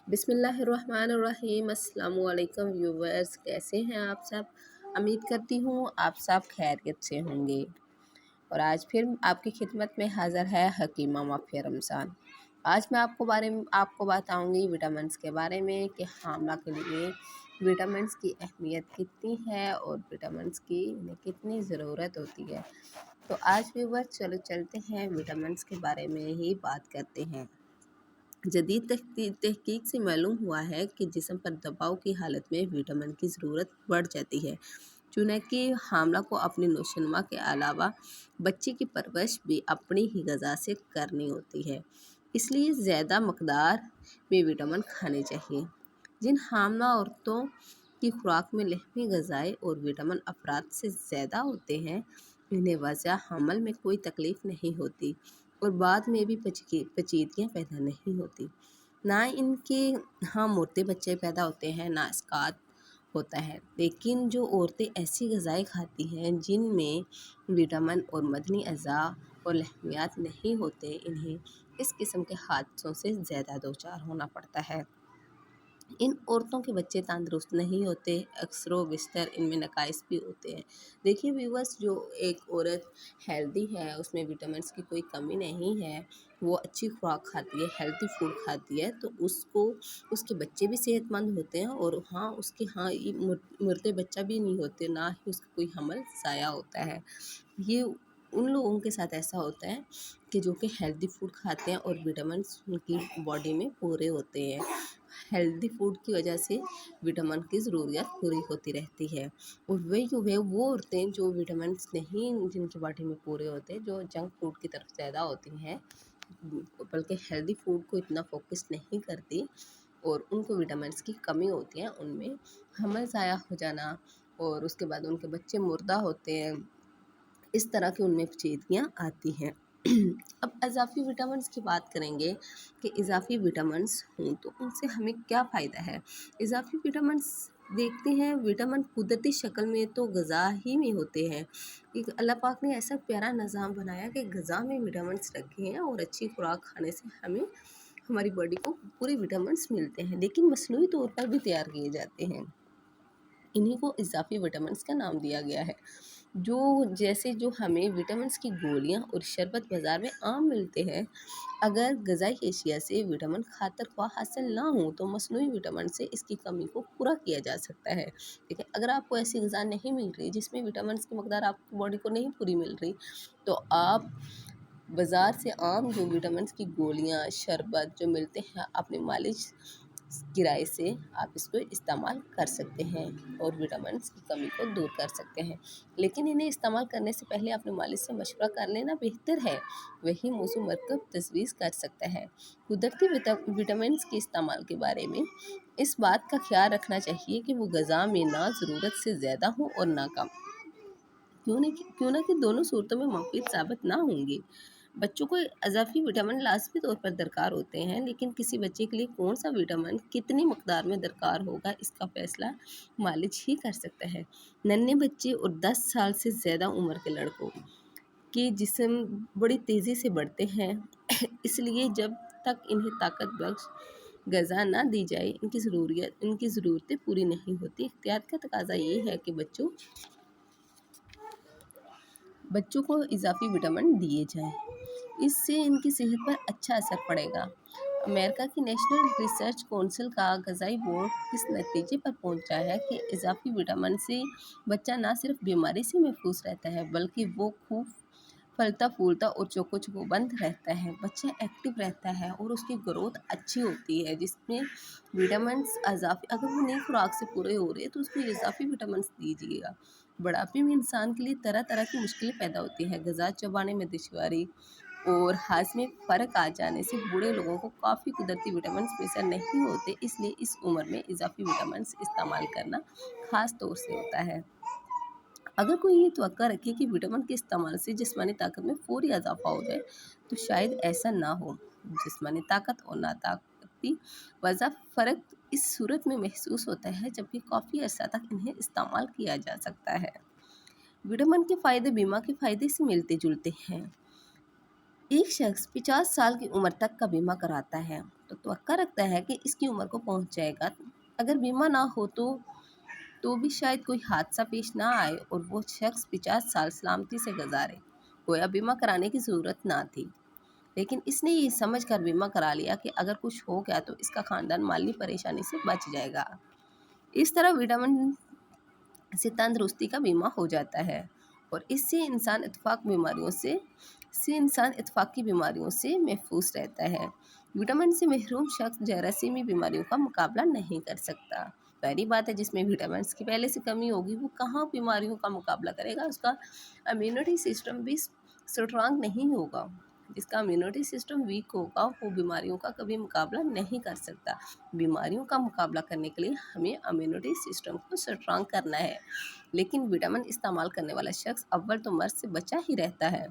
बिस्मिल्लाहिर्रहमानिर्रहीम। अस्सलाम वालेकुम व्यूवर्स, कैसे हैं आप सब। उम्मीद करती हूँ आप सब खैरियत से होंगे। और आज फिर आपकी खिदमत में हाज़िर है हकीमा माफिया रमज़ान। आज मैं आपको बताऊंगी विटामिन्स के बारे में कि हामला के लिए विटामिन्स की अहमियत कितनी है और विटामिन्स की इन्हें कितनी ज़रूरत होती है। तो आज व्यूवर्स चलो चलते हैं विटामिन्स के बारे में ही बात करते हैं। जदीद तहकीक से मालूम हुआ है कि जिस्म पर दबाव की हालत में विटामिन की ज़रूरत बढ़ जाती है। चूँकि हामला को अपनी नोशनुमा के अलावा बच्चे की परवरिश भी अपनी ही ग़िज़ा से करनी होती है, इसलिए ज़्यादा मकदार में विटामिन खाने चाहिए। जिन हामला औरतों की खुराक में लहमी ग़िज़ाएँ और विटामिन अफराद से ज़्यादा होते हैं, इन्हें वज़ा हमल में कोई तकलीफ़ नहीं होती और बाद में भी पेचीदगियाँ पैदा नहीं होती। ना इनके यहाँ मुर्दे बच्चे पैदा होते हैं, ना इसकात होता है। लेकिन जो औरतें ऐसी ग़िज़ाएँ खाती हैं जिनमें विटामिन और मदनी अज़ा और लहमियात नहीं होते, इन्हें इस किस्म के हादसों से ज़्यादा दो चार होना पड़ता है। इन औरतों के बच्चे तंदुरुस्त नहीं होते, अक्सरो बिस्तर इनमें नकाइस भी होते हैं। देखिए व्यूअर्स, जो एक औरत हेल्दी है, उसमें विटामिन्स की कोई कमी नहीं है, वो अच्छी खुराक खाती है, हेल्दी फूड खाती है, तो उसको उसके बच्चे भी सेहतमंद होते हैं और ये मुर्दे बच्चा भी नहीं होते, ना ही उसका कोई हमल ज़ाया होता है। ये उन लोगों के साथ ऐसा होता है कि जो कि हेल्दी फूड खाते हैं और विटामिन्स उनकी बॉडी में पूरे होते हैं। हेल्दी फूड की वजह से विटामिन की ज़रूरियत पूरी होती रहती है। और वही वो औरतें जो विटामिन्स नहीं जिनकी बॉडी में पूरे होते, जो जंक फूड की तरफ ज़्यादा होती हैं, बल्कि हेल्दी फूड को इतना फोकस नहीं करती और उनको विटामिन्स की कमी होती है, उनमें हमल ज़ाया हो जाना और उसके बाद उनके बच्चे मुर्दा होते हैं, इस तरह की उनमें पेचीदगियाँ आती हैं। अब इज़ाफ़ी विटामिन्स की बात करेंगे कि इज़ाफ़ी विटामिन्स हों तो उनसे हमें क्या फ़ायदा है। इज़ाफ़ी विटामिन्स देखते हैं, विटामिन कुदरती शक्ल में तो ग़िज़ा ही में होते हैं। एक अल्लाह पाक ने ऐसा प्यारा निज़ाम बनाया कि ग़िज़ा में विटामिन्स रखे हैं और अच्छी खुराक खाने से हमें हमारी बॉडी को पूरे विटामिन्स मिलते हैं, लेकिन मसनूई तौर पर भी तैयार किए जाते हैं। इन्हीं को इज़ाफ़ी विटामिन्स का नाम दिया गया है। जो हमें विटामिन्स की गोलियाँ और शरबत बाज़ार में आम मिलते हैं, अगर ग़िज़ाई एशिया से विटामिन खातर ख्वाह हासिल ना हो तो मसनूई विटामिन से इसकी कमी को पूरा किया जा सकता है। ठीक है, अगर आपको ऐसी ग़िज़ा नहीं मिल रही जिसमें विटामिन्स की मकदार आपकी बॉडी को नहीं पूरी मिल रही, तो आप बाज़ार से आम जो विटामिन्स की गोलियाँ, शरबत जो मिलते हैं, अपने मालिश किराए से आप इसको इस्तेमाल कर सकते हैं और विटामिन्स की कमी को दूर कर सकते हैं। लेकिन इन्हें इस्तेमाल करने से पहले अपने मालिश से मशवरा कर लेना बेहतर है, वही मौसू मरकब तजवीज़ कर सकता है। कुदरती विटामिन्स के इस्तेमाल के बारे में इस बात का ख्याल रखना चाहिए कि वो ग़िज़ा में ना ज़रूरत से ज़्यादा हो और ना कम। क्यों ना कि दोनों सूरतों में मुफीद साबित ना होंगे। बच्चों को इज़ाफ़ी विटामिन लाज़मी तौर पर दरकार होते हैं, लेकिन किसी बच्चे के लिए कौन सा विटामिन कितनी मकदार में दरकार होगा, इसका फ़ैसला मालिज ही कर सकता है। नन्हे बच्चे और 10 साल से ज़्यादा उम्र के लड़कों के जिस्म बड़ी तेज़ी से बढ़ते हैं, इसलिए जब तक इन्हें ताकत बख्श ग़िज़ा ना दी जाए, इनकी ज़रूरतें पूरी नहीं होती। एहतियात का तकाज़ा ये है कि बच्चों को इज़ाफ़ी विटामिन दिए जाएँ, इससे इनकी सेहत पर अच्छा असर पड़ेगा। अमेरिका की नेशनल रिसर्च काउंसिल का ग़िज़ाई बोर्ड इस नतीजे पर पहुंचा है कि इज़ाफ़ी विटामिन से बच्चा न सिर्फ बीमारी से महफूज रहता है, बल्कि वो खूब फलता फूलता और चोको-चोकोबंद रहता है। बच्चा एक्टिव रहता है और उसकी ग्रोथ अच्छी होती है, जिसमें विटामिन्स इज़ाफ़ी अगर वो नई खुराक से पूरे हो रहे हैं तो उसको इज़ाफ़ी विटामिन्स दीजिएगा। बुढ़ापे में इंसान के लिए तरह तरह की मुश्किलें पैदा होती हैं। ग़िज़ा चबाने में दुश्वारी और हाज़मे में फ़र्क आ जाने से बूढ़े लोगों को काफ़ी कुदरती विटामिन्स मैसर नहीं होते, इसलिए इस उम्र में इज़ाफ़ी विटामिन्स इस्तेमाल करना ख़ास तौर से होता है। अगर कोई ये तवक्का रखे कि विटामिन के इस्तेमाल से जिस्मानी ताकत में फौरी इजाफा हो जाए, तो शायद ऐसा ना हो। जिस्मानी ताकत और नाताकती वज़ा फ़र्क इस सूरत में महसूस होता है जबकि काफ़ी अर्सा तक इन्हें इस्तेमाल किया जा सकता है। विटामिन के फ़ायदे बीमा के फ़ायदे से मिलते जुलते हैं। एक शख्स 50 साल की उम्र तक का बीमा कराता है तो तवक्का रखता है कि इसकी उम्र को पहुंच जाएगा। अगर बीमा ना हो तो भी शायद कोई हादसा पेश ना आए और वो शख्स 50 साल सलामती से गुजारे। गोया बीमा कराने की ज़रूरत ना थी, लेकिन इसने ये समझ कर बीमा करा लिया कि अगर कुछ हो गया तो इसका खानदान माली परेशानी से बच जाएगा। इस तरह विटामिन से तंदुरुस्ती का बीमा हो जाता है और इससे इंसान इत्तफाक़ी बीमारियों से महफूज रहता है। विटामिन से महरूम शख्स जरासीमी बीमारियों का मुकाबला नहीं कर सकता। पहली बात है, जिसमें विटामिन की पहले से कमी होगी वो कहाँ बीमारियों का मुकाबला करेगा, उसका इम्यूनिटी सिस्टम भी स्ट्रांग नहीं होगा। जिसका इम्यूनिटी सिस्टम वीक होगा वो बीमारियों का कभी मुकाबला नहीं कर सकता। बीमारियों का मुकाबला करने के लिए हमें इम्यूनिटी सिस्टम को स्ट्रांग करना है, लेकिन विटामिन इस्तेमाल करने वाला शख्स अव्वल तो मर्ज से बचा ही रहता है।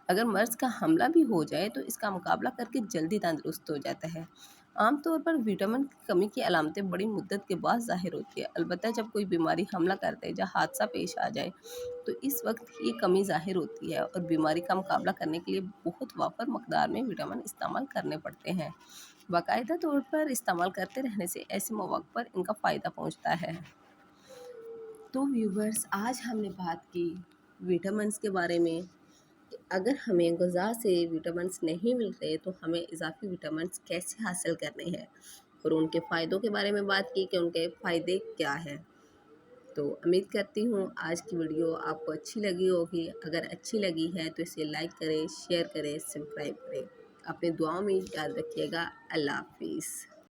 अगर मर्ज का हमला भी हो जाए तो इसका मुकाबला करके जल्दी तंदुरुस्त हो जाता है। आमतौर पर विटामिन की कमी की अलामतें बड़ी मुद्दत के बाद ज़ाहिर होती है। अलबत्ता जब कोई बीमारी हमला करते है या हादसा पेश आ जाए तो इस वक्त ये कमी ज़ाहिर होती है और बीमारी का मुकाबला करने के लिए बहुत वाफर मकदार में विटामिन इस्तेमाल करने पड़ते हैं। बाकायदा तौर पर इस्तेमाल करते रहने से ऐसे मौक़ पर इनका फ़ायदा पहुँचता है। तो व्यूवर्स, आज हमने बात की विटामिन्स के बारे में। अगर हमें ग़िज़ा से विटामिन्स नहीं मिलते तो हमें इजाफ़ी विटामिन्स कैसे हासिल करने हैं, और उनके फ़ायदों के बारे में बात की कि उनके फ़ायदे क्या हैं। तो उम्मीद करती हूँ आज की वीडियो आपको अच्छी लगी होगी। अगर अच्छी लगी है तो इसे लाइक करें, शेयर करें, सब्सक्राइब करें। अपने दुआओं में याद रखिएगा। अल्लाह हाफ़िज़।